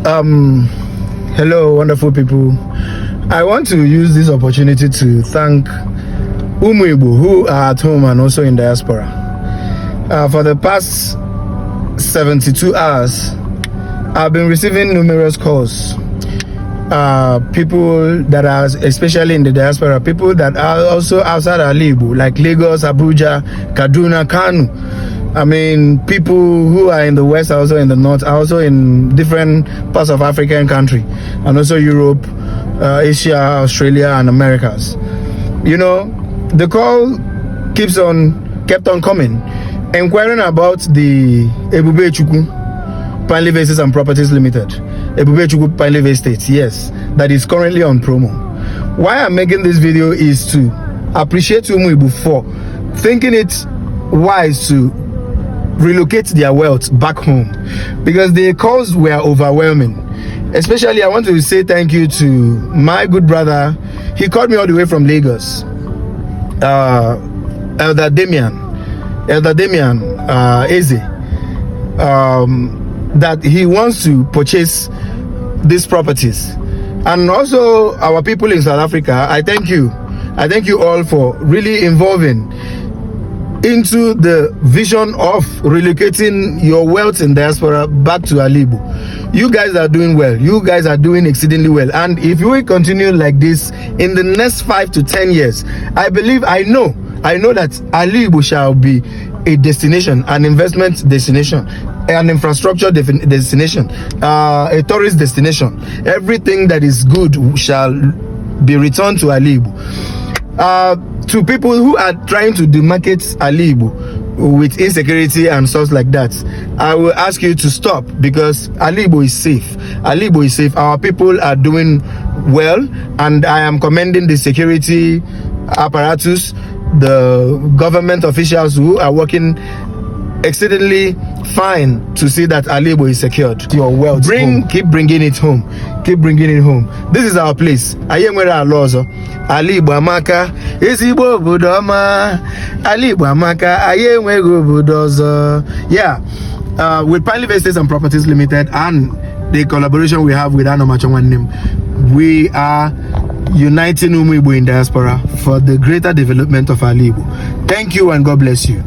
Hello, wonderful people. I want to use this opportunity to thank Igbo who are at home and also in diaspora. For the past 72 hours, I've been receiving numerous calls. People that are especially in the diaspora, people that are also outside of Igbo, like Lagos, Abuja, Kaduna, Kano. I mean, people who are in the west, also in the north, also in different parts of African country, and also Europe, Asia, Australia, and Americas. You know, the call kept on coming, inquiring about the Ebube Chukwu Pineley Vases and Properties Limited, Ebube Chukwu Pineley Vase Estate, yes, that is currently on promo. Why I'm making this video is to appreciate Igbo for thinking it wise to relocate their wealth back home, because the calls were overwhelming. Especially, I want to say thank you to my good brother. He called me all the way from Lagos, Elder Damian Eze, that he wants to purchase these properties. And also our people in South Africa, I thank you all for really involving into the vision of relocating your wealth in diaspora back to Igbo. You guys are doing well. You guys are doing exceedingly well. And if you will continue like this in the next 5 to 10 years, I know that Igbo shall be a destination, an investment destination, an infrastructure destination, a tourist destination. Everything that is good shall be returned to Igbo. To people who are trying to demarcate Igbo with insecurity and stuff like that, I will ask you to stop, because Igbo is safe. Igbo is safe. Our people are doing well, and I am commending the security apparatus, the government officials who are working exceedingly fine to see that Igbo is secured. Your wealth, keep bringing it home. Keep bringing it home. This is our place. Igbo amaka, ezigbo obodo ọma. Igbo amaka, enweghị obodo ọzọ. Yeah, with Pineley Vases and Properties Limited and the collaboration we have with Anomachongwanim, we are uniting Igbo in diaspora for the greater development of Igbo. Thank you and God bless you.